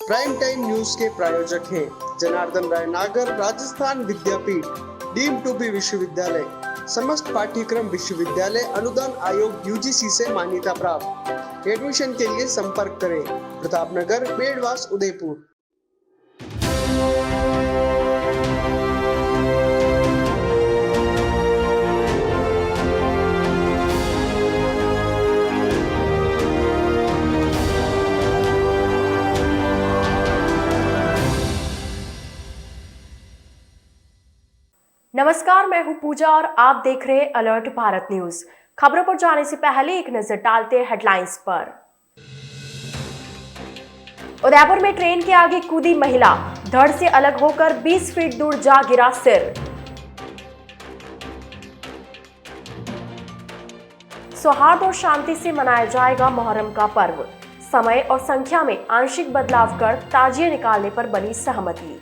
Prime time news के प्रायोजक हैं जनार्दन राय नागर, राजस्थान विद्यापीठ, डीम्ड टू बी विश्वविद्यालय, समस्त पाठ्यक्रम विश्वविद्यालय अनुदान आयोग यूजीसी से मान्यता प्राप्त। एडमिशन के लिए संपर्क करें प्रतापनगर, बेड़वास, उदयपुर। नमस्कार, मैं हूं पूजा और आप देख रहे हैं अलर्ट भारत न्यूज। खबरों पर जाने से पहले एक नजर डालते हैं हेडलाइंस पर। उदयपुर में ट्रेन के आगे कूदी महिला, धड़ से अलग होकर 20 फीट दूर जा गिरा सिर। सौहार्द और शांति से मनाया जाएगा मुहर्रम का पर्व। समय और संख्या में आंशिक बदलाव कर ताजिए निकालने पर बनी सहमति।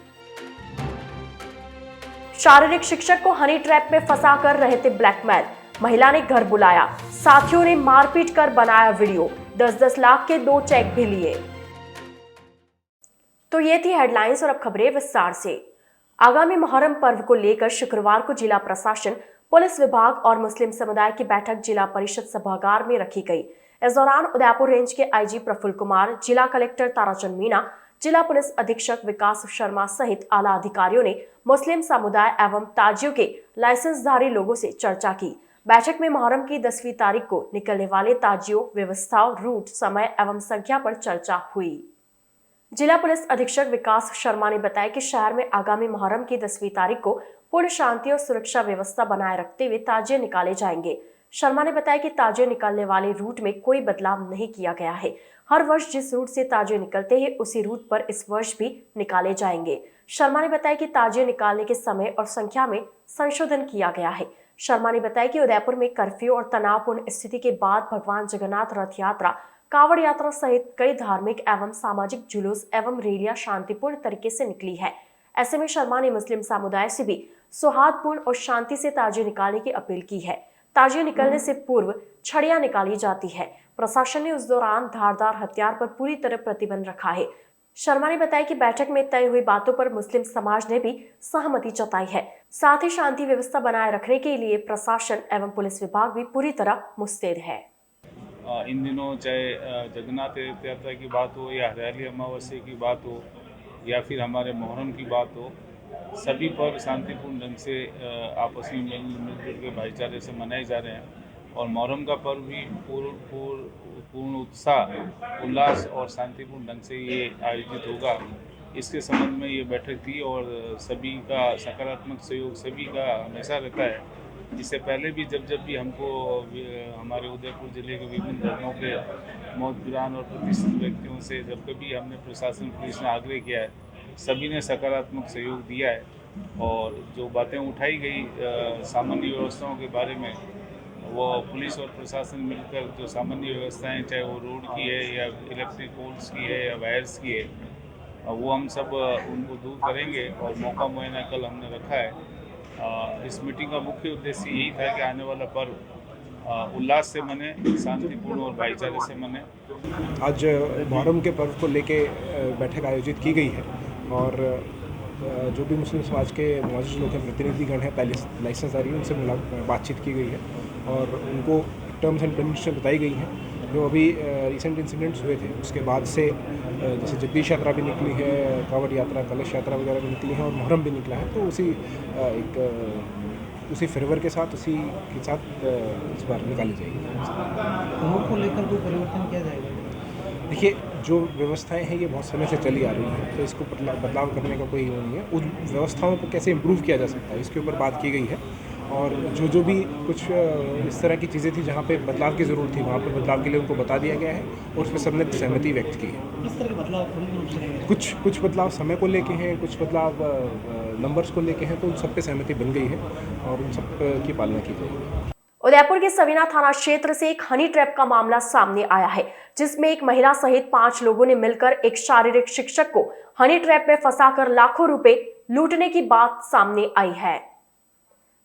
शारीरिक शिक्षक को हनी ट्रैप में फंसा कर रहे थे ब्लैकमेल, महिला ने घर बुलाया, साथियों ने मारपीट कर बनाया वीडियो, 10-10 लाख के 2 चेक भी लिए। तो ये थी हेडलाइंस और अब खबरें विस्तार से। आगामी मुहर्रम पर्व को लेकर शुक्रवार को जिला प्रशासन, पुलिस विभाग और मुस्लिम समुदाय की बैठक जिला परिषद सभागार में रखी गई। इस दौरान उदयपुर रेंज के आईजी प्रफुल्ल कुमार, जिला कलेक्टर ताराचंद मीणा, जिला पुलिस अधीक्षक विकास शर्मा सहित आला अधिकारियों ने मुस्लिम समुदाय एवं ताजियों के लाइसेंसधारी लोगों से चर्चा की। बैठक में मुहर्रम की 10वीं तारीख को निकलने वाले ताजियों, व्यवस्थाओं, रूट, समय एवं संख्या पर चर्चा हुई। जिला पुलिस अधीक्षक विकास शर्मा ने बताया कि शहर में आगामी मुहर्रम की 10वीं तारीख को पूर्ण शांति और सुरक्षा व्यवस्था बनाए रखते हुए ताजिए निकाले जाएंगे। शर्मा ने बताया कि ताजिए निकलने वाले रूट में कोई बदलाव नहीं किया गया है। हर वर्ष जिस रूट से ताजिए निकलते हैं उसी रूट पर इस वर्ष भी निकाले जाएंगे। शर्मा ने बताया कि ताजिए निकालने के समय और संख्या में संशोधन किया गया है। शर्मा ने बताया कि उदयपुर में कर्फ्यू और तनावपूर्ण स्थिति के बाद भगवान जगन्नाथ रथ यात्रा, कावड़ यात्रा सहित कई धार्मिक एवं सामाजिक जुलूस एवं रैलियां शांतिपूर्ण तरीके से निकली है। ऐसे में शर्मा ने मुस्लिम समुदाय से भी सौहार्दपूर्ण और शांति से ताजिए निकालने की अपील की है। ताजिए निकलने से पूर्व छड़ियां निकाली जाती है। प्रशासन ने उस दौरान धारदार हथियार पर पूरी तरह प्रतिबंध रखा है। शर्मा ने बताया कि बैठक में तय हुई बातों पर मुस्लिम समाज ने भी सहमति जताई है। साथ ही शांति व्यवस्था बनाए रखने के लिए प्रशासन एवं पुलिस विभाग भी पूरी तरह मुस्तैद है। इन दिनों चाहे जगन्नाथ रथ यात्रा की बात हो या हरियाली अमावस्या की बात हो या फिर हमारे मुहर्रम की बात हो, सभी पर्व शांतिपूर्ण ढंग से आपस में मिलजुल के भाईचारे से मनाए जा रहे हैं। और मुहर्रम का पर्व भी पूर्ण उत्साह, उल्लास और शांतिपूर्ण ढंग से ये आयोजित होगा। इसके संबंध में ये बैठक थी और सभी का सकारात्मक सहयोग सभी का हमेशा रहता है। इससे पहले भी जब भी हमको हमारे उदयपुर जिले के विभिन्न धर्मों के मौजूदान और प्रतिष्ठित व्यक्तियों से जब कभी हमने प्रशासन, पुलिस ने आग्रह किया है, सभी ने सकारात्मक सहयोग दिया है। और जो बातें उठाई गई सामान्य व्यवस्थाओं के बारे में, वो पुलिस और प्रशासन मिलकर जो सामान्य व्यवस्थाएं, चाहे वो रोड की है या इलेक्ट्रिक पोल्स की है या वायर्स की है, वो हम सब उनको दूर करेंगे। और मौका मुआयना कल हमने रखा है। इस मीटिंग का मुख्य उद्देश्य यही था कि आने वाला पर्व उल्लास से मने, शांतिपूर्ण और भाईचारे से मने। आज मुहर्रम के पर्व को लेके बैठक आयोजित की गई है और जो भी मुस्लिम समाज के मौजूद लोग हैं, प्रतिनिधिगण हैं, पहले लाइसेंसधारी, उनसे बातचीत की गई है और उनको टर्म्स एंड कंडीशन बताई गई हैं। जो अभी रिसेंट इंसिडेंट्स हुए थे उसके बाद से जैसे जगदीश यात्रा भी निकली है, कावड़ यात्रा, कलश यात्रा वगैरह भी निकली है और मुहर्रम भी निकला है, तो उसी फेवर के साथ इस बार निकाली जाएगी। उम्र को लेकर कोई परिवर्तन किया जाएगा? देखिए, जो व्यवस्थाएं हैं ये बहुत समय से चली आ रही हैं, तो इसको बदलाव करने का कोई वो नहीं है। उन व्यवस्थाओं को कैसे इम्प्रूव किया जा सकता है, इसके ऊपर बात की गई है। और जो भी कुछ इस तरह की चीज़ें थी जहाँ पे बदलाव की ज़रूरत थी, वहाँ पे बदलाव के लिए उनको बता दिया गया है और उसमें सबने सहमति व्यक्त की है। किस तरह के बदलाव कुछ बदलाव समय को लेके हैं, कुछ बदलाव नंबर्स को लेके हैं, तो उन सब पे सहमति बन गई है और उन सब की पालना की जाएगी। उदयपुर के सवीना थाना क्षेत्र से एक हनी ट्रैप का मामला सामने आया है, जिसमें एक महिला सहित 5 लोगों ने मिलकर एक शारीरिक शिक्षक को हनी ट्रैप में फंसाकर लाखों रुपए लूटने की बात सामने आई है।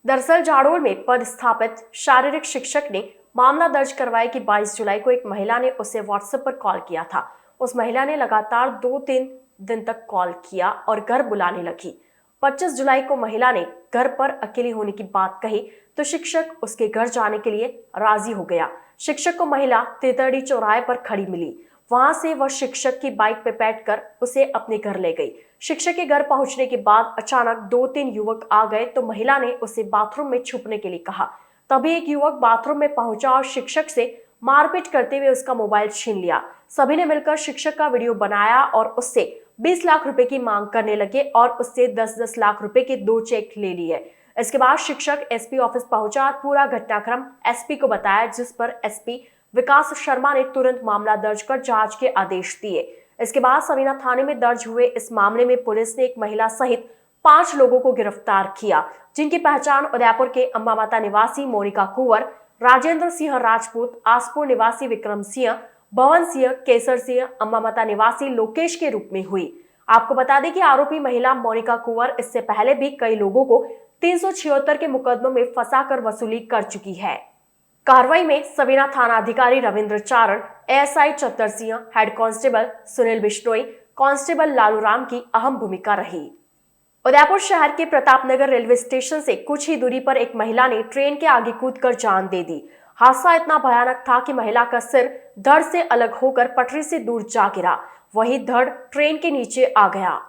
दरअसल जाडोल में पदस्थापित शारीरिक शिक्षक ने मामला दर्ज करवाया कि 22 जुलाई को एक महिला ने उसे व्हाट्सएप पर कॉल किया था। उस महिला ने लगातार 2-3 दिन तक कॉल किया और घर बुलाने लगी। 25 जुलाई को महिला ने घर पर अकेली होने की बात कही तो शिक्षक उसके घर जाने के लिए राजी हो गया। शिक्षक को महिला तितड़ी चौराहे पर खड़ी मिली। वहां से वह शिक्षक की बाइक पे बैठकर उसे अपने घर ले गई। शिक्षक के घर पहुंचने के बाद अचानक 2-3 युवक आ गए तो महिला ने उसे बाथरूम में छुपने के लिए कहा। तभी एक युवक बाथरूम में पहुंचा और शिक्षक से मारपीट करते हुए उसका मोबाइल छीन लिया। सभी ने मिलकर शिक्षक का वीडियो बनाया और उससे 20 लाख रुपए की मांग करने लगे और उससे 10-10 लाख रुपए के 2 चेक ले लिए। इसके बाद शिक्षक एसपी ऑफिस पहुंचा और पूरा घटनाक्रम एसपी को बताया, जिस पर एसपी विकास शर्मा ने तुरंत मामला दर्ज कर जांच के आदेश दिए। इसके बाद सवीना थाने में दर्ज हुए इस मामले में पुलिस ने एक महिला सहित 5 लोगों को गिरफ्तार किया, जिनकी पहचान उदयपुर के अम्बा माता निवासी मोनिका कुंवर, राजेंद्र सिंह राजपूत, आसपुर निवासी विक्रम सिंह, भवन सिंह, केसर सिंह, अम्बा माता निवासी लोकेश के रूप में हुई। आपको बता दें कि आरोपी महिला मोनिका कुंवर इससे पहले भी कई लोगों को 376 के मुकदमों में फंसाकर वसूली कर चुकी है। कार्रवाई में सवीना थाना अधिकारी Ravindra Charan, ASI Chatar Singh, head constable Sunil Bishnoi, constable Lalu Ram की अहम भूमिका रही। उदयपुर शहर के प्रतापनगर रेलवे स्टेशन से कुछ ही दूरी पर एक महिला ने ट्रेन के आगे कूदकर जान दे दी। हादसा इतना भयानक था कि महिला का सिर धड़ से अलग होकर पटरी से दूर जा गिरा। वही धड़ ट्रेन के नीचे आ गया।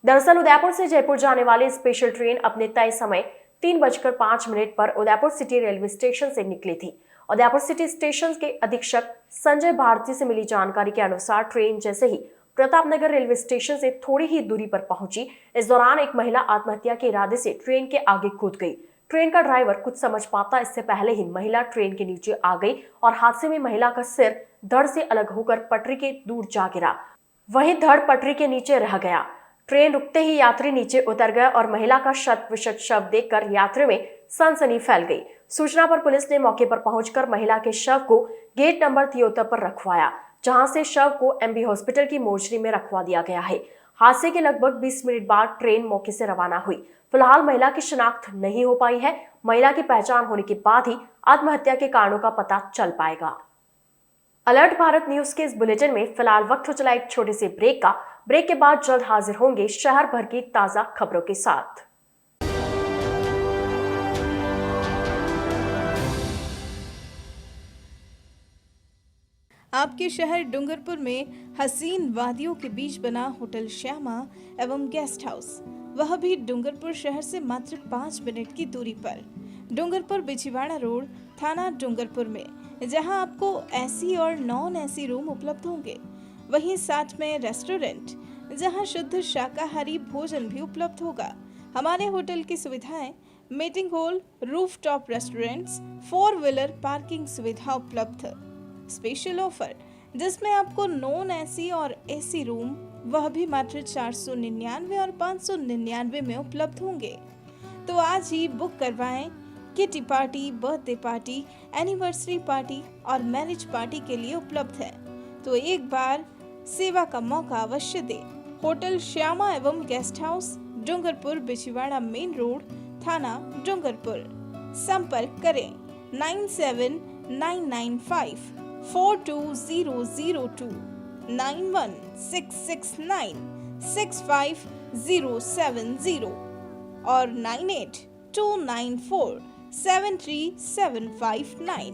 दरअसल उदयपुर से जयपुर जाने वाली स्पेशल ट्रेन अपने तय समय 3:05 पर उदयपुर सिटी रेलवे स्टेशन से निकली थी। उदयपुर सिटी स्टेशन के अधीक्षक संजय भारती से मिली जानकारी के अनुसार ट्रेन जैसे ही प्रतापनगर रेलवे स्टेशन से थोड़ी ही दूरी पर पहुंची, इस दौरान एक महिला आत्महत्या के इरादे से ट्रेन के आगे कूद गई। ट्रेन का ड्राइवर कुछ समझ पाता इससे पहले ही महिला ट्रेन के नीचे आ गई और हादसे में महिला का सिर धड़ से अलग होकर पटरी के दूर जा गिरा। वहीं धड़ पटरी के नीचे रह गया। ट्रेन रुकते ही यात्री नीचे उतर गए और महिला का शत विशत शव देखकर यात्रियों में सनसनी फैल गई। सूचना पर पुलिस ने मौके पर पहुंचकर महिला के शव को गेट नंबर 73 पर रखवाया, जहां से शव को एमबी हॉस्पिटल की मोर्चरी में रखवा दिया गया है। हादसे के लगभग 20 मिनट बाद ट्रेन मौके से रवाना हुई। फिलहाल महिला की शिनाख्त नहीं हो पाई है। महिला की पहचान होने के बाद ही आत्महत्या के कारणों का पता चल पाएगा। अलर्ट भारत न्यूज के इस बुलेटिन में फिलहाल वक्त हो चला एक छोटे से ब्रेक का। ब्रेक के बाद जल्द हाजिर होंगे शहर भर की ताजा खबरों के साथ। आपके शहर डूंगरपुर में हसीन वादियों के बीच बना होटल श्यामा एवं गेस्ट हाउस, वह भी डूंगरपुर शहर से मात्र 5 मिनट की दूरी पर। डूंगरपुर बिछीवाड़ा रोड, थाना डूंगरपुर में, जहां आपको एसी और नॉन एसी रूम उपलब्ध होंगे। वहीं साथ में रेस्टोरेंट, जहां शुद्ध शाकाहारी भोजन भी उपलब्ध होगा। हमारे होटल की सुविधाएं meeting hall, rooftop restaurants, 4 wheeler parking सुविधा उपलब्ध। स्पेशल ऑफर जिसमें आपको नॉन एसी और एसी रूम वह भी मात्र 499 और 599 में उपलब्ध होंगे। तो आज ही बुक करवाएं। Kitty party, birthday party, anniversary party और मैरिज पार्टी के लिए उपलब्ध है। तो एक बार सेवा का मौका अवश्य दें। होटल श्यामा एवं guest house, Dungarpur Bichhiwara main road, थाना डूंगरपुर। संपर्क करें 9799542002 9166965070 और 9829473759।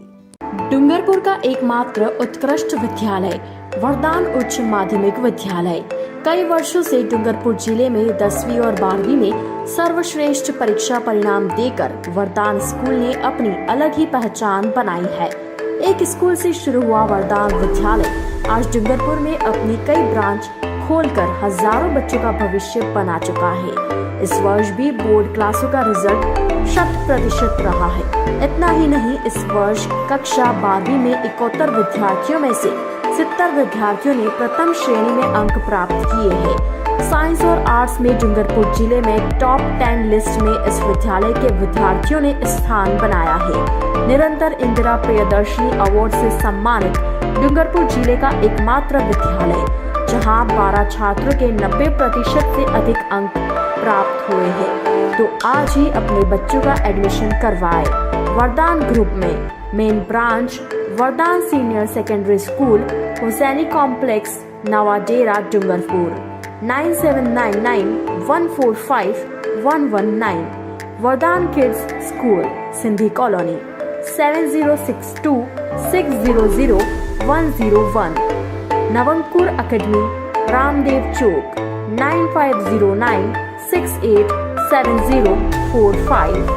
डूंगरपुर का एकमात्र उत्कृष्ट विद्यालय वरदान उच्च माध्यमिक विद्यालय कई वर्षों से डूंगरपुर जिले में 10वीं और 12वीं में सर्वश्रेष्ठ परीक्षा परिणाम देकर वरदान स्कूल ने अपनी अलग ही पहचान बनाई है। एक स्कूल से शुरू हुआ वरदान विद्यालय आज डूंगरपुर में अपनी कई ब्रांच खोलकर हजारों बच्चों का भविष्य बना चुका है। इस वर्ष भी बोर्ड क्लासों का रिजल्ट 100% रहा है। इतना ही नहीं, इस वर्ष कक्षा 12वीं में 71 विद्यार्थियों में से 70 विद्यार्थियों ने प्रथम श्रेणी में अंक प्राप्त किए हैं। साइंस और आर्ट्स में डूंगरपुर जिले में टॉप 10 लिस्ट में इस विद्यालय के विद्यार्थियों ने स्थान बनाया है। निरंतर इंदिरा प्रियदर्शनी अवार्ड से सम्मानित डूंगरपुर जिले का एकमात्र विद्यालय, जहां 12 छात्रों के 90% से अधिक अंक प्राप्त हुए हैं। तो आज ही अपने बच्चों का एडमिशन करवाएं। वरदान ग्रुप में main branch Vardan senior secondary school, Hussaini complex, Navadera Dungarpur 9799145119 Vardan kids school Sindhi colony 7062600101 Navankur academy Ramdev Chowk 9509687045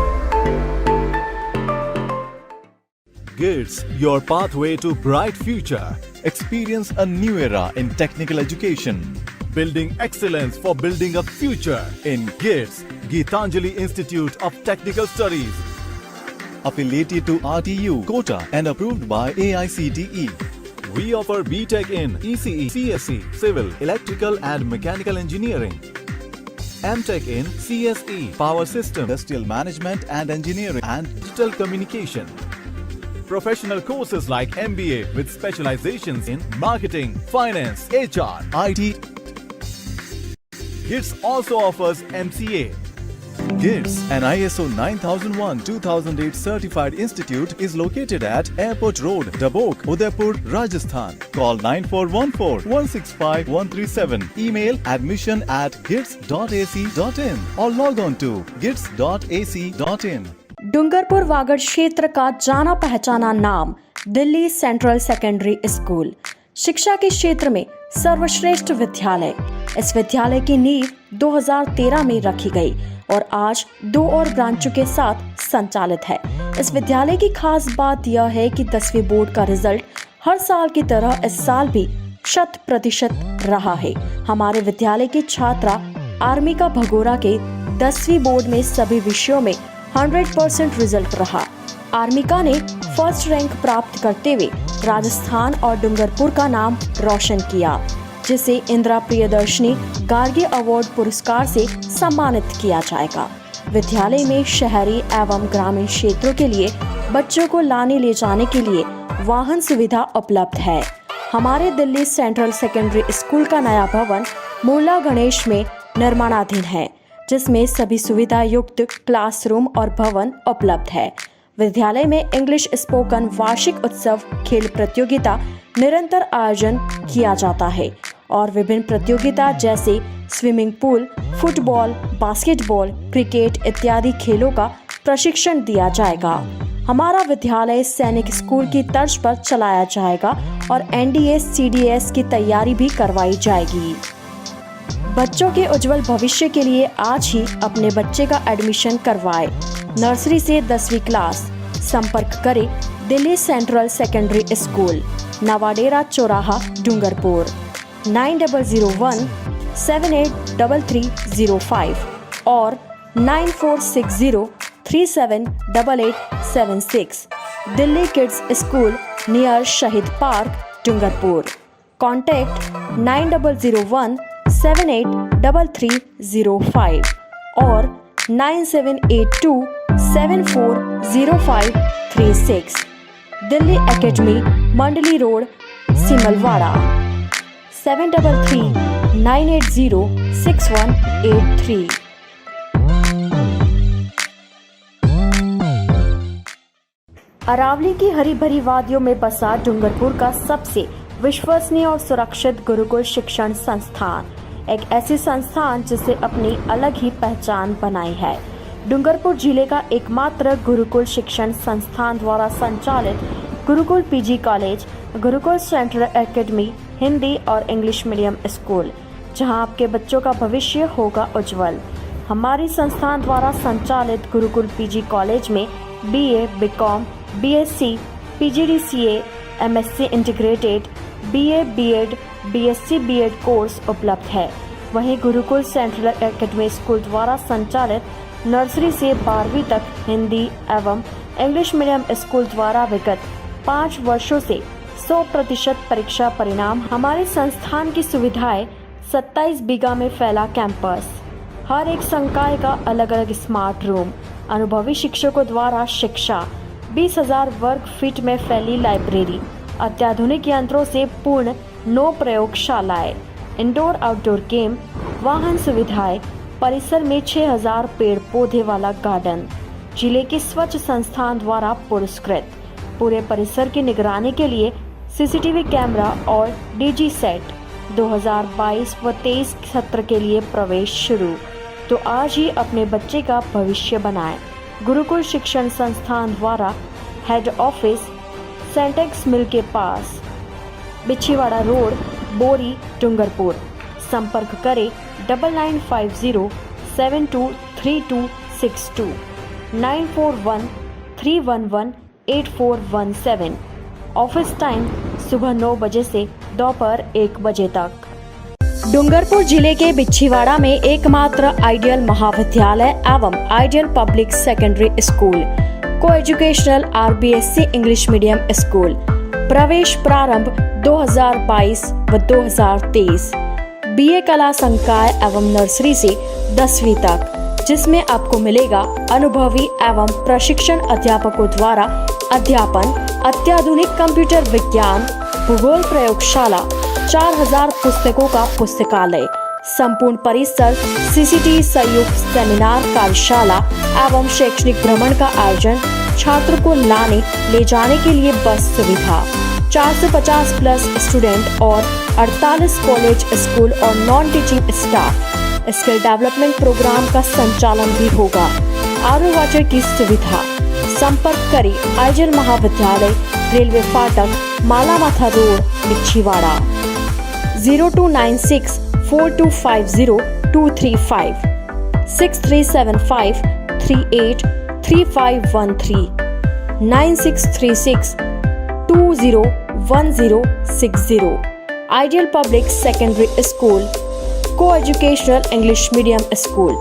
GITS, your pathway to bright future. Experience a new era in technical education. Building excellence for building a future in GITS, Geetanjali Institute of Technical Studies. Affiliated to RTU, Kota and approved by AICTE. We offer BTech in ECE, CSE, Civil, Electrical and Mechanical Engineering. MTech in CSE, Power System, Industrial Management and Engineering and Digital Communication. Professional courses like MBA with specializations in marketing, finance, HR, IT. GITS also offers MCA. GITS, an ISO 9001-2008 certified institute, is located at Airport Road, Dabok, Udaipur, Rajasthan. Call 9414-165-137. Email admission@gits.ac.in or log on to gits.ac.in. Dungarpur Vagad क्षेत्र का जाना पहचाना नाम Delhi central secondary school शिक्षा के क्षेत्र में सर्वश्रेष्ठ विद्यालय। इस विद्यालय की नींव 2013 में रखी गई और आज 2 और ब्रांचों के साथ संचालित है। इस विद्यालय की खास बात यह है कि 10वीं बोर्ड का रिजल्ट हर साल की तरह इस साल भी 100% रहा है। हमारे विद्यालय की छात्रा आर्मिका भगोरा के 10वीं बोर्ड में सभी विषयों में 100% रिजल्ट रहा। आर्मिका ने फर्स्ट रैंक प्राप्त करते हुए राजस्थान और डूंगरपुर का नाम रोशन किया, जिसे इंदिरा प्रियदर्शनी गार्गी अवार्ड पुरस्कार से सम्मानित किया जाएगा। विद्यालय में शहरी एवं ग्रामीण क्षेत्रों के लिए बच्चों को लाने ले जाने के लिए वाहन सुविधा उपलब्ध है। हमारे दिल्ली सेंट्रल सेकेंडरी स्कूल का नया भवन मूला गणेश में निर्माणाधीन है, जिसमें सभी सुविधा युक्त क्लासरूम और भवन उपलब्ध है। विद्यालय में इंग्लिश स्पोकन वार्षिक उत्सव खेल प्रतियोगिता निरंतर आयोजन किया जाता है और विभिन्न प्रतियोगिता जैसे swimming pool, football, basketball, cricket इत्यादि खेलों का प्रशिक्षण दिया जाएगा। हमारा विद्यालय सैनिक स्कूल की तर्ज पर चलाया जाएगा और NDA CDS की तैयारी भी करवाई जाएगी। बच्चों के उज्जवल भविष्य के लिए आज ही अपने बच्चे का एडमिशन करवाएं। नर्सरी से 10वीं क्लास। संपर्क करें Delhi central secondary school, Nawadera चौराहा, डूंगरपुर 9001783305 और 9460378876। Delhi kids school near Shaheed park, Dungarpur. Contact 9001783305 और 9782740536। Delhi academy, Mandali road, Simalwara 7339806183। अरावली की हरी भरी वादियों में बसा डूंगरपुर का सबसे विश्वसनीय और सुरक्षित गुरुकुल शिक्षण संस्थान, एक ऐसी संस्थान जिसे अपनी अलग ही पहचान बनाई है। डूंगरपुर जिले का एकमात्र गुरुकुल शिक्षण संस्थान द्वारा संचालित Gurukul PG college, Gurukul central academy Hindi और इंग्लिश मीडियम स्कूल, जहां आपके बच्चों का भविष्य होगा उज्जवल। हमारी संस्थान द्वारा संचालित गुरुकुल PG कॉलेज में BA, BCom, BSc, PGDCA, MSc integrated, BA, BEd, BSc, BEd course उपलब्ध है। वहीं गुरुकुल सेंट्रल एकेडमी स्कूल द्वारा संचालित नर्सरी से 12वीं तक हिंदी एवं इंग्लिश मीडियम स्कूल द्वारा विगत 5 वर्षों से 100% परीक्षा परिणाम। हमारे संस्थान की सुविधाएं 27 बीघा में फैला कैंपस, हर एक संकाय का अलग अलग स्मार्ट रूम, अनुभवी शिक्षकों द्वारा शिक्षा, 20,000 वर्ग फीट में फैली लाइब्रेरी, अत्याधुनिक यंत्रों से पूर्ण 9 प्रयोगशालाएं, इंडोर आउटडोर गेम, वाहन सुविधाएं, परिसर में 6,000 पेड़ पौधे वाला गार्डन, जिले के स्वच्छ संस्थान द्वारा पुरस्कृत। पूरे परिसर की निगरानी के लिए CCTV कैमरा और DG सेट, 2022 व 23 सत्र के लिए प्रवेश शुरू। तो आज ही अपने बच्चे का भविष्य बनाएं। गुरुकुल शिक्षण संस्थान द्वारा हेड ऑफिस सेंटेक्स मिल के पास, बिछीवाड़ा रोड, बोरी, डूंगरपुर। संपर्क करें 9950723262 9413118417। ऑफिस टाइम सुबह 9 बजे से दोपहर 1 बजे तक। डूंगरपुर जिले के बिछीवाड़ा में एकमात्र आइडियल महाविद्यालय एवं ideal public secondary school, co educational RBSC English medium school. प्रवेश प्रारंभ 2022 व 2023। BA कला संकाय एवं नर्सरी से 10वीं तक, जिसमें आपको मिलेगा अनुभवी एवं प्रशिक्षण अध्यापकों द्वारा अध्यापन, अत्याधुनिक कंप्यूटर विज्ञान, भूगोल प्रयोगशाला, 4000 पुस्तकों का पुस्तकालय, संपूर्ण परिसर, CCTV संयुक्त सेमिनार कार्यशाला एवं शैक्षणिक भ्रमण का आयोजन, छात्र को लाने ले जाने के लिए बस सुविधा, 450 प्लस स्टूडेंट और 48 कॉलेज, स्कूल और non teaching staff. Skill development programme का संचालन भी होगा। RO वाटर की सुविधा। संपर्क करें आइडियल महाविद्यालय, रेलवे फाटक, Malamatha road, Bichhiwara. 02964250 6375383513 9636201060। Ideal public secondary school, co educational English medium school,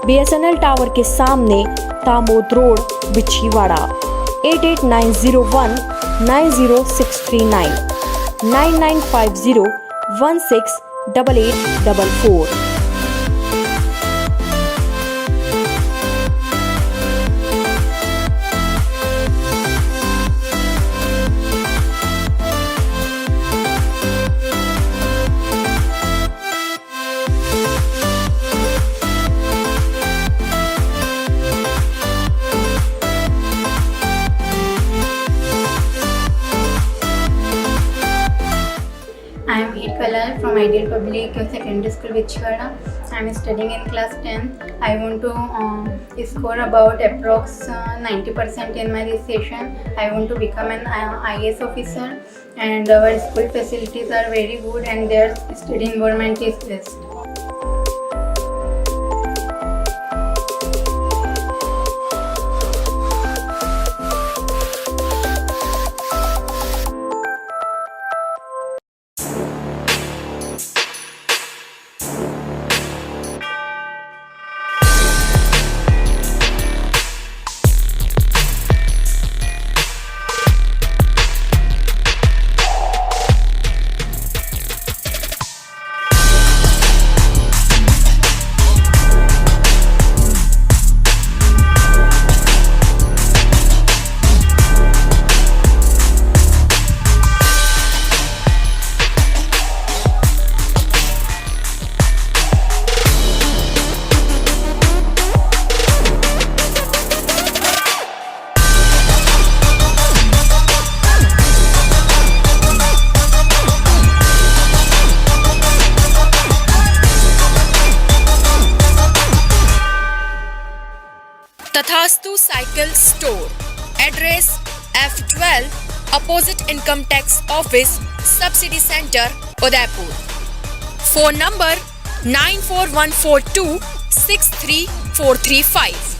BSNL tower के सामने, Damod road, Bichhiwara. 8890190639 9950168844। I am Eid Kalal from Ideal Public Secondary School, Bichwada. I am studying in class 10. I want to score about approx 90% in my this session. I want to become an IAS officer, and our school facilities are very good and their study environment is best. Tathastu cycle store, address F12 opposite income tax office, subsidy centre, Udaipur. Phone number 9414263435।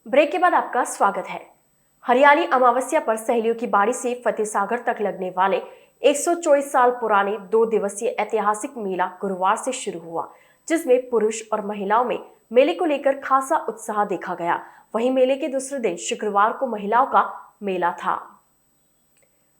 Break के बाद आपका स्वागत है। हरियाली अमावस्या पर सहेलियों की बाड़ी से फतेह सागर तक लगने वाले 124 साल पुराने 2 दिवसीय ऐतिहासिक मेला गुरुवार से शुरू हुआ, जिसमें पुरुष और महिलाओं में मेले को लेकर खासा उत्साह देखा गया। वहीं मेले के दूसरे दिन शुक्रवार को महिलाओं का मेला था।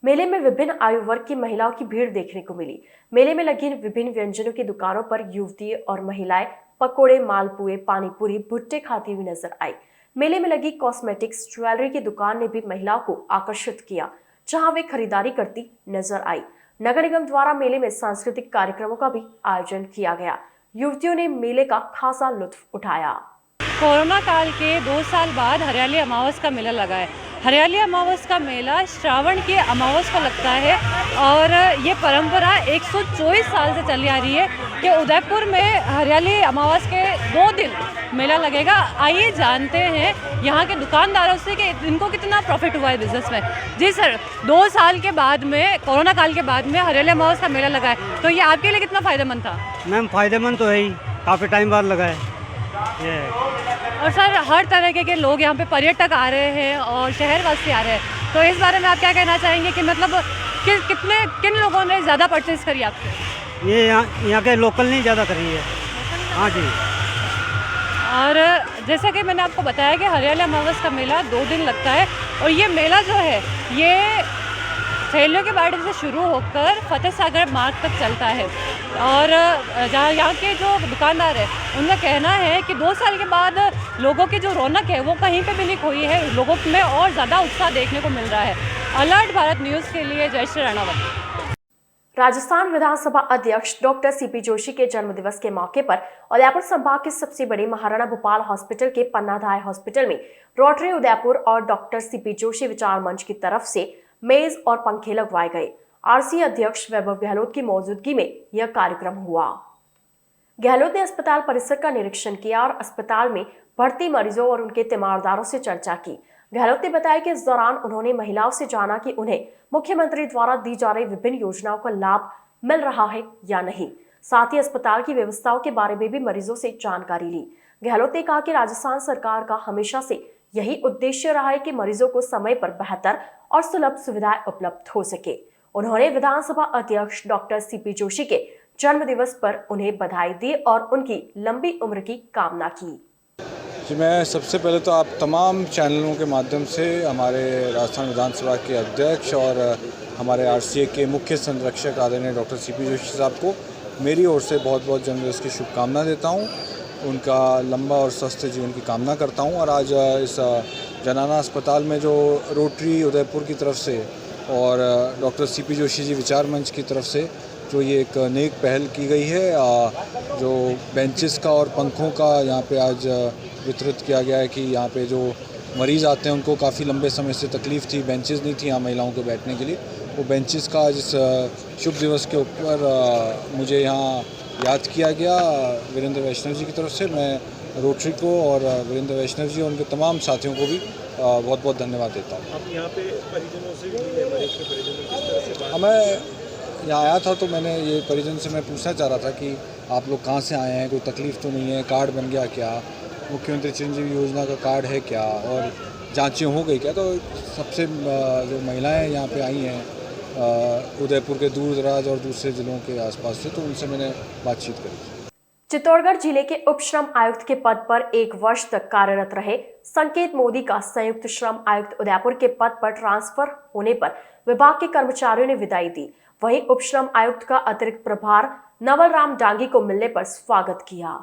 मेले में विभिन्न आयु वर्ग की महिलाओं की भीड़ देखने को मिली। मेले में लगी विभिन्न व्यंजनों की दुकानों पर युवतियां और महिलाएं पकोड़े, मालपुए, पानीपुरी, भुट्टे खाती हुई नजर आई। मेले में लगी कॉस्मेटिक्स ज्वेलरी की दुकान ने भी महिलाओं को आकर्षित किया, जहां वे खरीदारी करती नजर आई। नगर निगम द्वारा मेले में सांस्कृतिक कार्यक्रमों का भी आयोजन किया गया। युवतियों ने मेले का खासा लुत्फ उठाया। कोरोना काल के 2 साल बाद हरियाली अमावस का मेला लगा है। हरियाली अमावस का मेला श्रावण के अमावस को लगता है और ये परंपरा 124 साल से चली आ रही है कि उदयपुर में हरियाली अमावस के 2 दिन मेला लगेगा। आइए जानते हैं यहाँ के दुकानदारों से कि इनको कितना प्रॉफिट हुआ है बिजनेस में। जी सर, 2 साल के बाद में, कोरोना काल के बाद में हरियाली अमावस का मेला लगा है, तो ये आपके लिए कितना फ़ायदेमंद था? मैम फ़ायदेमंद तो है ही, काफ़ी टाइम बाद लगा है ये। और सर, हर तरह के लोग यहाँ पे पर्यटक आ रहे हैं और शहरवासी आ रहे हैं, तो इस बारे में आप क्या कहना चाहेंगे कि मतलब किन लोगों ने ज़्यादा परचेज़ करी आपसे? ये यहाँ के लोकल नहीं ज़्यादा करी है। हाँ जी। और जैसा कि मैंने आपको बताया कि हरियाली अमावस का मेला 2 दिन लगता है और ये मेला जो है ये सहेलियों के बाड़े से शुरू होकर फतेह सागर मार्ग तक चलता है। और जहाँ यहाँ के जो दुकानदार हैं उनका कहना है कि 2 साल के बाद लोगों की जो रौनक है वो कहीं पे भी नहीं खोई है, लोगों में और ज़्यादा उत्साह देखने को मिल रहा है। अलर्ट भारत न्यूज़ के लिए जयश्री राणावत। राजस्थान विधानसभा अध्यक्ष डॉक्टर सीपी जोशी के जन्मदिवस के मौके पर उदयपुर संभाग के सबसे बड़े महाराणा भूपाल हॉस्पिटल के पन्नाधाय हॉस्पिटल में रोटरी उदयपुर और डॉक्टर सीपी जोशी विचार मंच की तरफ से मेज और पंखे लगवाए गए। आरसी अध्यक्ष वैभव गहलोत की मौजूदगी में यह कार्यक्रम हुआ। गहलोत ने अस्पताल परिसर का निरीक्षण किया और अस्पताल में भर्ती मरीजों और उनके तीमारदारों से चर्चा की। गहलोत ने बताया कि इस दौरान उन्होंने महिलाओं से जाना कि उन्हें मुख्यमंत्री द्वारा दी जा रही विभिन्न योजनाओं का लाभ मिल रहा है या नहीं। साथ ही अस्पताल की व्यवस्थाओं के बारे में भी मरीजों से जानकारी ली। गहलोत ने कहा कि राजस्थान सरकार का हमेशा से यही उद्देश्य रहा है कि मरीजों को समय पर बेहतर और सुलभ सुविधाएं उपलब्ध हो सके। उन्होंने विधानसभा अध्यक्ष डॉक्टर सीपी जोशी के जन्मदिवस पर उन्हें बधाई दी और उनकी लंबी उम्र की कामना की। जी, मैं सबसे पहले तो आप तमाम चैनलों के माध्यम से हमारे राजस्थान विधानसभा के अध्यक्ष और हमारे आरसीए के मुख्य संरक्षक आदरणीय डॉक्टर सीपी जोशी साहब को मेरी ओर से बहुत बहुत जन्मदिवस की शुभकामना देता हूं। उनका लंबा और स्वस्थ जीवन की कामना करता हूं। और आज इस जनाना अस्पताल में जो रोटरी उदयपुर की तरफ से और डॉक्टर सीपी जोशी जी विचार मंच की तरफ से जो ये एक नेक पहल की गई है, जो बेंचेस का और पंखों का यहाँ पे आज वितरित किया गया है कि यहाँ पे जो मरीज़ आते हैं उनको काफ़ी लंबे समय से तकलीफ़ थी, बेंचेस नहीं थी यहाँ महिलाओं के बैठने के लिए। वो बेंचेस का आज इस शुभ दिवस के ऊपर मुझे यहाँ याद किया गया वीरेंद्र वैष्णव जी की तरफ से। मैं रोटरी को और वीरेंद्र वैष्णव जी और उनके तमाम साथियों को भी बहुत बहुत धन्यवाद देता हूँ। आप यहाँ पे परिजनों से भी मिले, मरीज के परिजनों किस तरह से बात? मैं यहाँ आया था तो मैंने ये परिजन से मैं पूछना चाह रहा था कि आप लोग कहाँ से आए हैं, कोई तकलीफ़ तो नहीं है, कार्ड बन गया क्या, मुख्यमंत्री चिरंजीवी योजना का कार्ड है क्या, और जांचें हो गई क्या। तो सबसे जो महिलाएं यहाँ पे आई हैं उदयपुर के दूर दराज और दूसरे ज़िलों के आसपास से, तो उनसे मैंने बातचीत करी। चित्तौड़गढ़ जिले के उप श्रम आयुक्त के पद पर 1 वर्ष तक कार्यरत रहे संकेत मोदी का संयुक्त श्रम आयुक्त उदयपुर के पद पर ट्रांसफर होने पर विभाग के कर्मचारियों ने विदाई दी। वहीं उप श्रम आयुक्त का अतिरिक्त प्रभार नवल राम डांगी को मिलने पर स्वागत किया।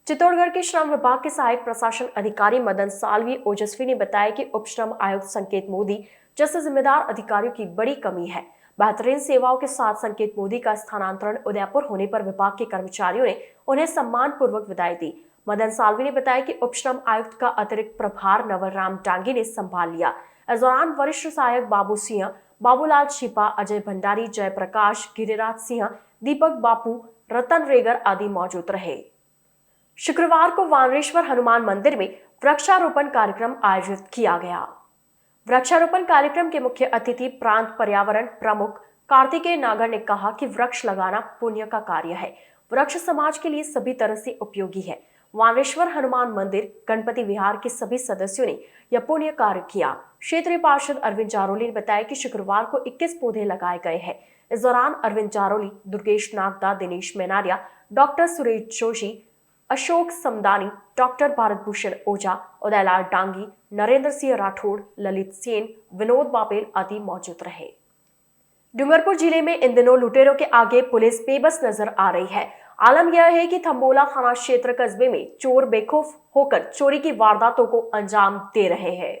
चित्तौड़गढ़ के श्रम विभाग के सहायक प्रशासन अधिकारी मदन सालवी ओजस्वी ने बताया कि उप श्रम आयुक्त संकेत मोदी जैसे जिम्मेदार अधिकारियों की बड़ी कमी है। बेहतरीन सेवाओं के साथ संकेत मोदी का स्थानांतरण उदयपुर होने पर विभाग के कर्मचारियों ने उन्हें सम्मान पूर्वक विदाई दी। मदन सालवी ने बताया कि उप श्रम आयुक्त का अतिरिक्त प्रभार नवल राम डांगी ने संभाल लिया। इस दौरान वरिष्ठ सहायक बाबू सिंह, बाबूलाल छिपा, अजय भंडारी, जयप्रकाश, गिरिराज सिंह, दीपक बापू, रतन रेगर आदि मौजूद रहे। शुक्रवार को वानरेश्वर हनुमान मंदिर में वृक्षारोपण कार्यक्रम आयोजित किया गया। वृक्षारोपण कार्यक्रम के मुख्य अतिथि प्रांत पर्यावरण प्रमुख कार्तिकेय नागर ने कहा कि वृक्ष लगाना पुण्य का कार्य है। वृक्ष समाज के लिए सभी तरह से उपयोगी है। वानरेश्वर हनुमान मंदिर गणपति विहार के सभी सदस्यों ने यह पुण्य कार्य किया। क्षेत्रीय पार्षद अरविंद जारोली ने बताया कि शुक्रवार को 21 पौधे लगाए गए हैं। इस दौरान अरविंद जारोली, दुर्गेश नागदा, दिनेश मेनारिया, डॉक्टर सुरेश जोशी, अशोक समदानी, डॉक्टर भारत भूषण ओझा, उदयलाल डांगी, नरेंद्र सिंह राठौड़, ललित सेन, विनोद बापेल आदि मौजूद रहे। डूंगरपुर जिले में इन दिनों लुटेरों के आगे पुलिस बेबस नजर आ रही है। आलम यह है कि थम्बोला थाना क्षेत्र कस्बे में चोर बेखौफ होकर चोरी की वारदातों को अंजाम दे रहे हैं।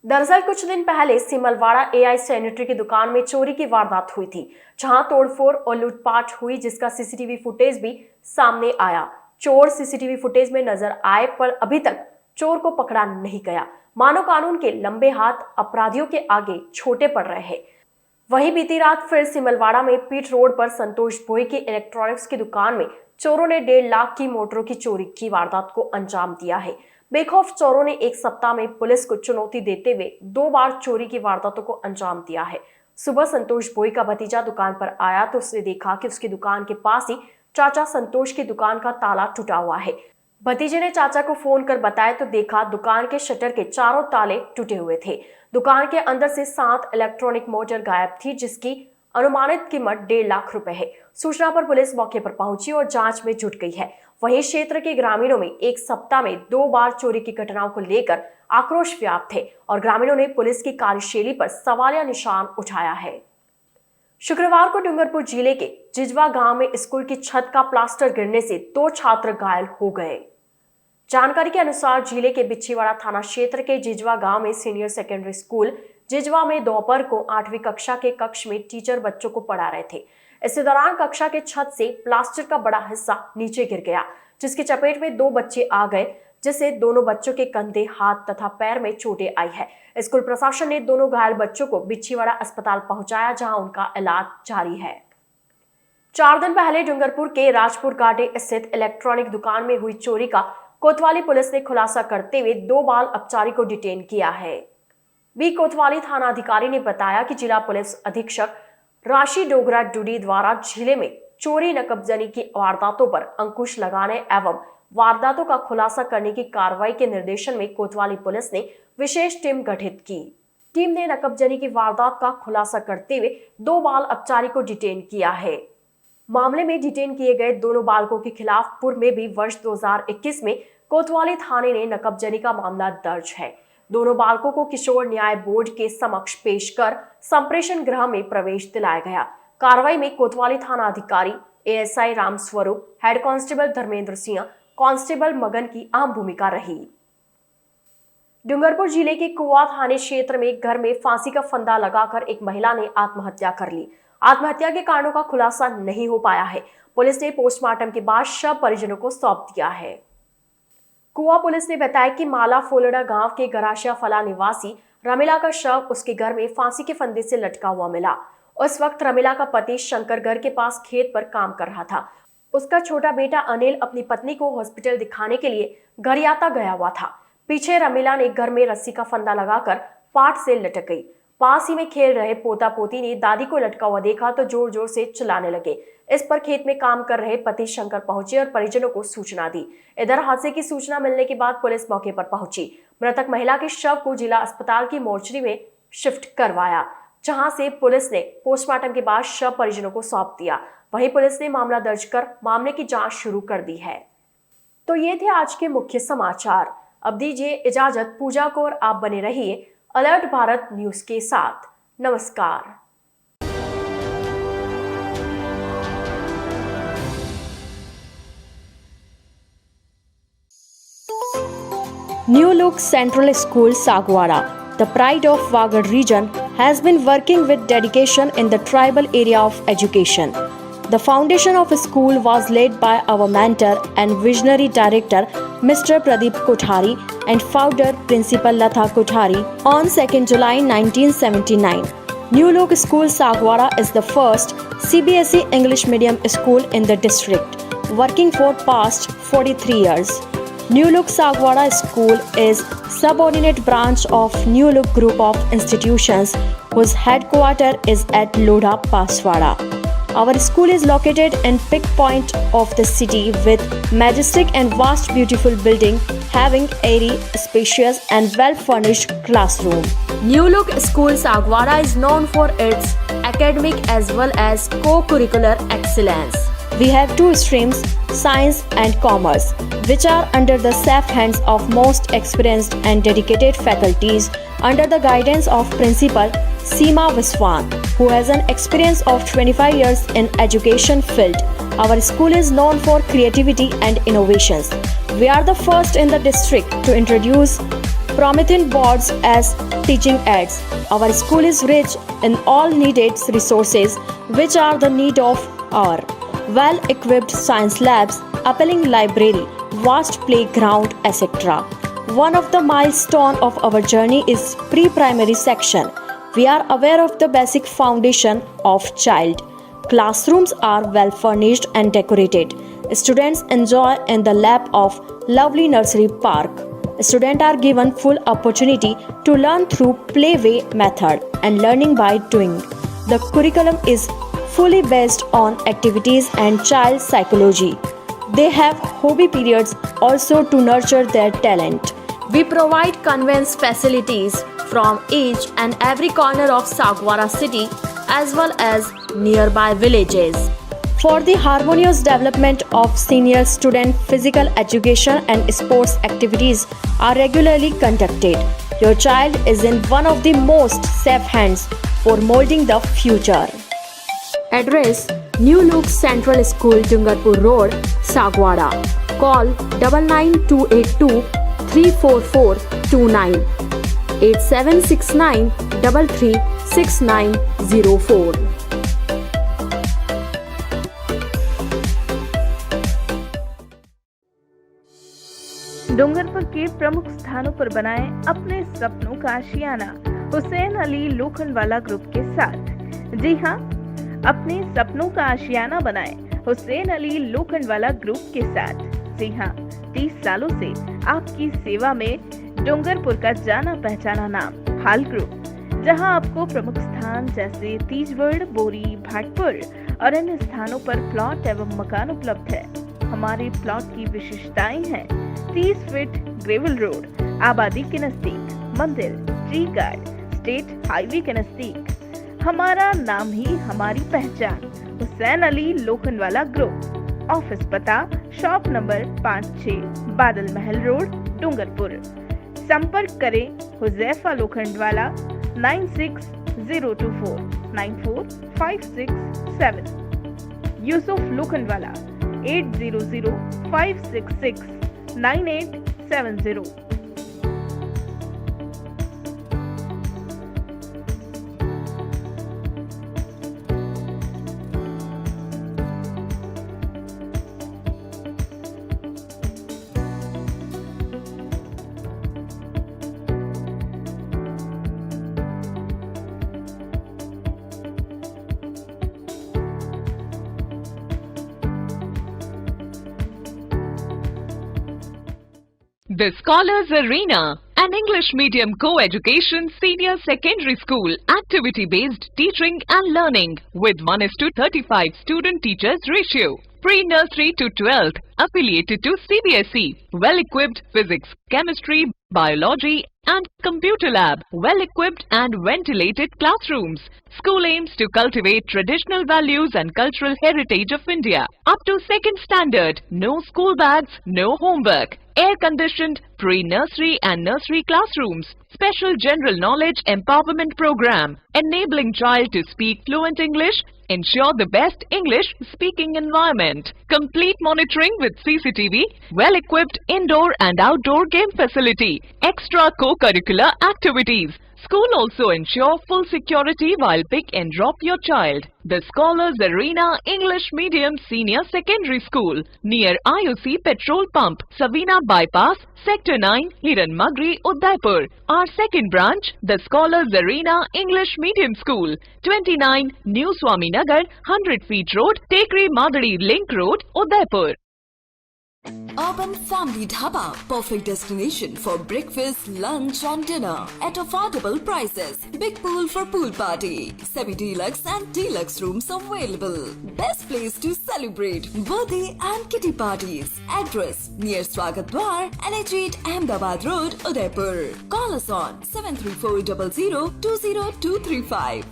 दरअसल कुछ दिन पहले सिमलवाड़ा AI सैनिटरी की दुकान में चोरी की वारदात हुई थी, जहां तोड़फोड़ और लूटपाट हुई, जिसका CCTV फुटेज भी सामने आया। चोर CCTV फुटेज में नजर आए पर अभी तक चोर को पकड़ा नहीं गया। मानो कानून के लंबे हाथ अपराधियों के आगे छोटे पड़ रहे हैं। वहीं बीती रात फिर सिमलवाड़ा में पीट रोड पर संतोष भोई की इलेक्ट्रॉनिक्स की दुकान में चोरों ने 1.5 लाख की मोटरों की चोरी की वारदात को अंजाम दिया है। बेखौफ चोरों ने एक सप्ताह में पुलिस को चुनौती देते हुए 2 बार चोरी की वारदातों को अंजाम दिया है। सुबह संतोष भोई का भतीजा दुकान पर आया तो उसने देखा कि उसकी दुकान के पास ही चाचा संतोष की दुकान का ताला टूटा हुआ है। भतीजे ने चाचा को फोन कर बताया तो देखा दुकान के शटर के चारों ताले टूटे हुए थे। दुकान के अंदर से 7 इलेक्ट्रॉनिक मोटर गायब थी, जिसकी अनुमानित कीमत 1.5 लाख रुपए है। सूचना पर पुलिस मौके पर पहुंची और जांच में जुट गई है। वहीं क्षेत्र के ग्रामीणों में एक सप्ताह में 2 बार चोरी की घटनाओं को लेकर आक्रोश व्याप्त है और ग्रामीणों ने पुलिस की कार्यशैली पर सवालिया निशान उठाया है। शुक्रवार को डूंगरपुर जिले के जिजवा गांव में स्कूल की छत का प्लास्टर गिरने से 2 छात्र घायल हो गए। जानकारी के अनुसार जिले के बिछीवाड़ा थाना क्षेत्र के जिजवा गांव में सीनियर सेकेंडरी स्कूल जिजवा में दोपहर को 8वीं कक्षा के कक्ष में टीचर बच्चों को पढ़ा रहे थे। इसी दौरान कक्षा के छत से प्लास्टर का बड़ा हिस्सा नीचे गिर गया, जिसकी चपेट में 2 बच्चे आ गए, जिससे दोनों बच्चों के कंधे, हाथ तथा पैर में चोटें आई है। स्कूल प्रशासन ने दोनों घायल बच्चों को बिछीवाड़ा अस्पताल पहुंचाया, जहां उनका इलाज जारी है। 4 दिन पहले डूंगरपुर के राजपुर घाटे स्थित इलेक्ट्रॉनिक दुकान में हुई चोरी का कोतवाली पुलिस ने खुलासा करते हुए 2 बाल अपचारी को डिटेन किया है। कोतवाली थाना अधिकारी ने बताया कि जिला पुलिस अधीक्षक राशि डोगरा डूडी द्वारा जिले में चोरी नकबजनी की वारदातों पर अंकुश लगाने एवं वारदातों का खुलासा करने की कार्रवाई के निर्देशन में कोतवाली पुलिस ने विशेष टीम गठित की। टीम ने नकबजनी की वारदात का खुलासा करते हुए 2 बाल अपचारी को डिटेन किया है। मामले में डिटेन किए गए दोनों बालकों के खिलाफ पूर्व में भी वर्ष 2021 में कोतवाली थाने ने नकबजनी का मामला दर्ज है। दोनों बालकों को किशोर न्याय बोर्ड के समक्ष पेश कर संप्रेषण गृह में प्रवेश दिलाया गया। कार्रवाई में कोतवाली थाना अधिकारी ASI Ram Swaroop, head constable Dharmendra Singh, constable मगन की अहम भूमिका रही। डूंगरपुर जिले के कुआ थाने क्षेत्र में घर में फांसी का फंदा लगाकर एक महिला ने आत्महत्या कर ली। आत्महत्या के कारणों का खुलासा नहीं हो पाया है। पुलिस ने पोस्टमार्टम के बाद शव परिजनों को सौंप दिया है। कुआ पुलिस ने बताया कि माला फोलड़ा गांव के गराशिया फला निवासी रमीला का शव उसके घर में फांसी के फंदे से लटका हुआ मिला। उस वक्त रमीला का पति शंकर घर के पास खेत पर काम कर रहा था। उसका छोटा बेटा अनिल अपनी पत्नी को हॉस्पिटल दिखाने के लिए गरियाता गया हुआ था। पीछे रमीला ने घर में रस्सी का फंदा लगाकर पाट से लटक गई। पास ही में खेल रहे पोता पोती ने दादी को लटका हुआ देखा तो जोर जोर से चिल्लाने लगे। इस पर खेत में काम कर रहे पति शंकर पहुंचे और परिजनों को सूचना दी। इधर हादसे की सूचना मिलने के बाद पुलिस मौके पर पहुंची। मृतक महिला के शव को जिला अस्पताल की मोर्चरी में शिफ्ट करवाया, जहां से पुलिस ने पोस्टमार्टम के बाद शव परिजनों को सौंप दिया। वहीं पुलिस ने मामला दर्ज कर मामले की जांच शुरू कर दी है। तो ये थे आज के मुख्य समाचार। अब दीजिए इजाजत पूजा को और आप बने रहिए अलर्ट भारत न्यूज के साथ। नमस्कार। New Look Central School Sagwara, the pride of Wagad region, has been working with dedication in the tribal area of education. The foundation of a school was laid by our mentor and visionary director, Mr. Pradeep Kothari, and founder Principal Latha Kothari on 2nd July 1979. New Look School Sagwara is the first CBSE English medium school in the district, working for past 43 years. New Look Sagwara School is subordinate branch of New Look Group of Institutions, whose headquarters is at Lodha, Paswara. Our school is located in peak point of the city with majestic and vast beautiful building having airy, spacious and well-furnished classroom. New Look School Sagwara is known for its academic as well as co-curricular excellence. We have 2 streams, Science and Commerce, which are under the safe hands of most experienced and dedicated faculties under the guidance of Principal Seema Viswan, who has an experience of 25 years in education field. Our school is known for creativity and innovations. We are the first in the district to introduce Promethean boards as teaching aids. Our school is rich in all needed resources which are the need of our well-equipped science labs, appealing library, vast playground, etc. One of the milestones of our journey is pre-primary section. We are aware of the basic foundation of child. Classrooms are well furnished and decorated. Students enjoy in the lap of lovely nursery park. Students are given full opportunity to learn through playway method and learning by doing. The curriculum is fully based on activities and child psychology. They have hobby periods also to nurture their talent. We provide conveyance facilities from each and every corner of Sagwara city as well as nearby villages. For the harmonious development of senior student, physical education and sports activities are regularly conducted. Your child is in one of the most safe hands for molding the future. Address: New Look Central School, Dungarpur Road, Sagwada. Call 99282 34429 8769 336904. Dungarpur के प्रमुख स्थानों पर बनाएं अपने सपनों का आशियाना Hussain Ali Lokhandwala group के साथ। जी हां, अपने सपनों का आशियाना बनाएं हुसैन अली लोखंडवाला ग्रुप के साथ। जी हां, 30 सालों से आपकी सेवा में डूंगरपुर का जाना पहचाना नाम हाल ग्रुप, जहां आपको प्रमुख स्थान जैसे तीजवड़, बोरी, भाटपुर और अन्य स्थानों पर प्लॉट एवं मकान उपलब्ध है। हमारे प्लॉट की विशेषताएं हैं 30 फीट ग्रेवल रोड, आबादी के नजदीक, मंदिर, ट्री गार्ड, स्टेट हाईवे के नजदीक। हमारा नाम ही हमारी पहचान, हुसैन अली लोखंडवाला ग्रुप। ऑफिस पता शॉप नंबर 56, बादल महल रोड, डूंगरपुर। संपर्क करें Huzaifa Lokhandwala 9602494567, Yusuf Lokhandwala 8005669870। The Scholars Arena, an English medium co-education senior secondary school, activity-based teaching and learning with 1:35 student-teachers ratio. Pre-nursery to 12th, affiliated to CBSE. Well-equipped physics, chemistry, biology and computer lab. Well-equipped and ventilated classrooms. School aims to cultivate traditional values and cultural heritage of India. Up to 2nd standard, no school bags, no homework. Air-conditioned pre-nursery and nursery classrooms. Special general knowledge empowerment program, enabling child to speak fluent English. Ensure the best English speaking environment. Complete monitoring with CCTV. Well-equipped indoor and outdoor game facility. Extra co-curricular activities. School also ensure full security while pick and drop your child. The Scholars Arena English Medium Senior Secondary School near IOC Petrol Pump, Savina Bypass, Sector 9, Hiran Magri, Udaipur. Our second branch, the Scholars Arena English Medium School, 29 New Swami Nagar, 100 Feet Road, Tekri Madadi Link Road, Udaipur. Urban Family Dhaba, perfect destination for breakfast, lunch and dinner at affordable prices. Big pool for pool party, semi-deluxe and deluxe rooms available. Best place to celebrate birthday and kitty parties. Address near Swagat Dwar, NH8 Ahmedabad Road, Udaipur. Call us on 7340020235.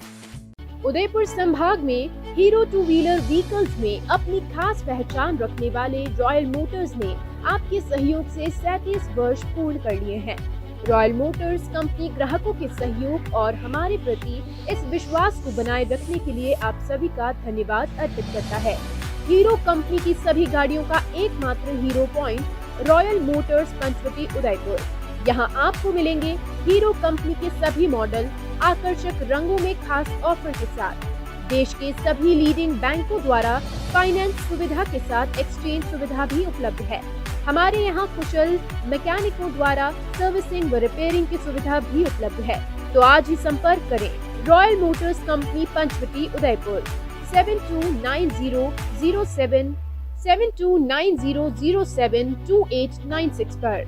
Udaipur संभाग में hero two wheeler vehicles में अपनी खास पहचान रखने वाले royal Motors ने आपके सहयोग से 37 वर्ष पूर्ण कर लिए हैं। रॉयल मोटर्स कंपनी ग्राहकों के सहयोग और हमारे प्रति इस विश्वास को बनाए रखने के लिए आप सभी का धन्यवाद अर्पित करता है। हीरो कंपनी की सभी गाड़ियों का एकमात्र Hero point Royal Motors Panchvati Udaipur. यहाँ आपको मिलेंगे हीरो कंपनी के सभी मॉडल आकर्षक रंगों में खास ऑफर के साथ। देश के सभी लीडिंग बैंकों द्वारा फाइनेंस सुविधा के साथ एक्सचेंज सुविधा भी उपलब्ध है। हमारे यहाँ कुशल मैकेनिकों द्वारा सर्विसिंग व रिपेयरिंग की सुविधा भी उपलब्ध है। तो आज ही संपर्क करें Royal Motors company Panchvati Udaipur 7290072896 पर।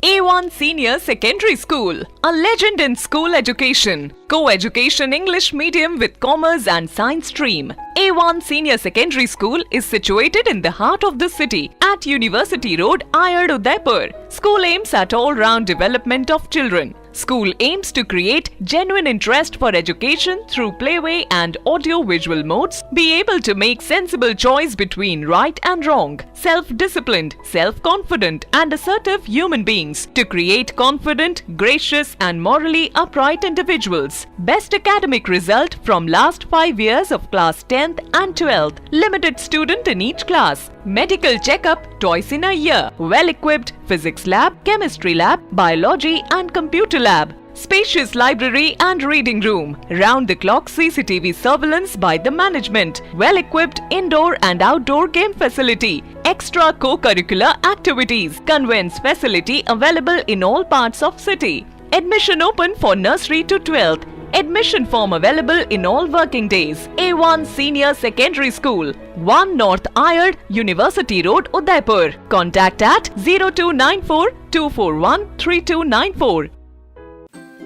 A1 Senior Secondary School, a legend in school education. Co-education English medium with commerce and science stream. A1 Senior Secondary School is situated in the heart of the city at University Road, Ayad, Udaipur. School aims at all-round development of children. School aims to create genuine interest for education through playway and audio-visual modes, be able to make sensible choice between right and wrong, self-disciplined, self-confident and assertive human beings, to create confident, gracious and morally upright individuals. Best academic result from last 5 years of class 10th and 12th. Limited student in each class. Medical checkup twice in a year. Well-equipped physics lab, chemistry lab, biology and computer lab. Spacious library and reading room. Round-the-clock CCTV surveillance by the management. Well-equipped indoor and outdoor game facility. Extra co-curricular activities. Conveyance facility available in all parts of city. Admission open for nursery to 12th. Admission form available in all working days. A1 Senior Secondary School, 1 North Ayad, University Road, Udaipur. Contact at 0294 241 3294.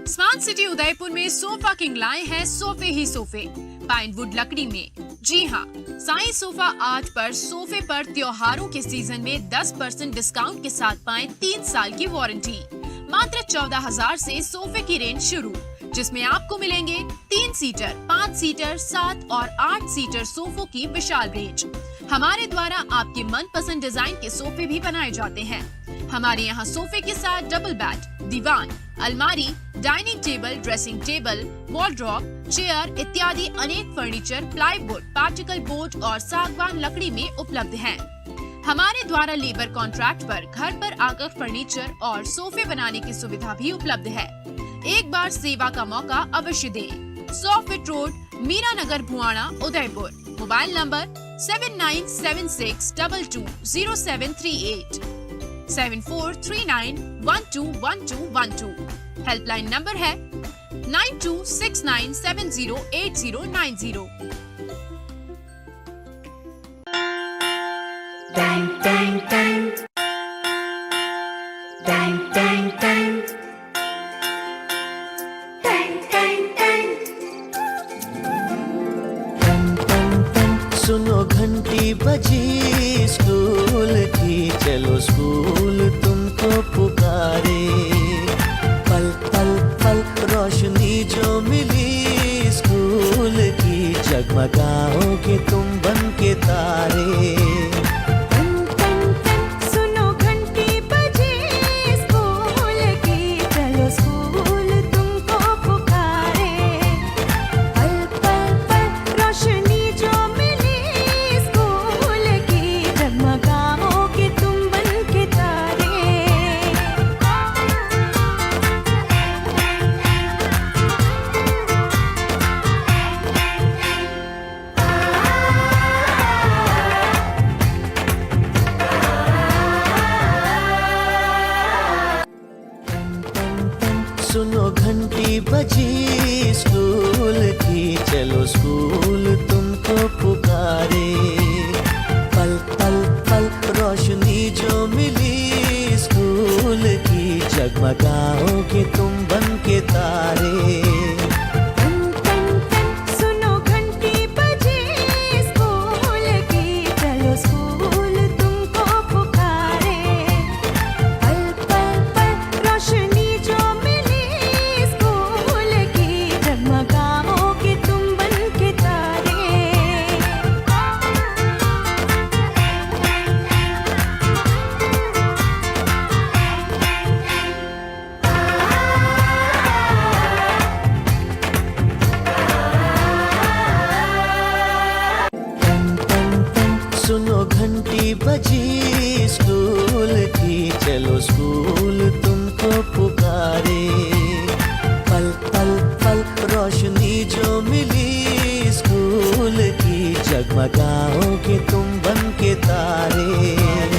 Smart city Udaipur में sofa king लाए हैं सोफे ही सोफे, Pinewood लकड़ी में। जी हाँ, Sai sofa art पर सोफे पर त्योहारों के सीजन में 10% डिस्काउंट के साथ पाएं 3 साल की वारंटी। मात्र 14,000 से सोफे की रेंज शुरू, जिसमें आपको मिलेंगे 3 सीटर, 5 सीटर, 7 और 8 सीटर सोफों की विशाल रेंज। हमारे द्वारा आपके मनपसंद डिजाइन के सोफे भी बनाए जाते हैं। हमारे यहाँ सोफे के साथ डबल बेड, दीवान, अलमारी, dining table, dressing table, wardrobe, chair इत्यादि अनेक फर्नीचर प्लाईवुड, पार्टिकल बोर्ड और सागवान लकड़ी में उपलब्ध हैं। हमारे द्वारा लेबर कॉन्ट्रैक्ट पर घर पर आकर फर्नीचर और सोफे बनाने की सुविधा भी उपलब्ध है। एक बार सेवा का मौका अवश्य दें। 100 feet road, Mira Nagar, Bhuana, Udaipur. Mobile number 7976220738 7439121212। Helpline number है 9269708090। Dang, dang, dang. Dang, dang, dang. Dang, dang, dang. Dang, dang, dang. सुनो घंटी बजी स्कूल की, चलो स्कूल तुमको पुकारे। पल पल पल रोशनी जो मिली स्कूल की, जगमगाओगे तुम बन के तारे। सुनो घंटी बजी स्कूल की, चलो स्कूल तुमको पुकारे। पल पल पल रोशनी जो मिली स्कूल की, जगमगाओगे तुम बन के तारे। रोशनी जो मिली स्कूल की, जगमगाओगे तुम बन के तारे।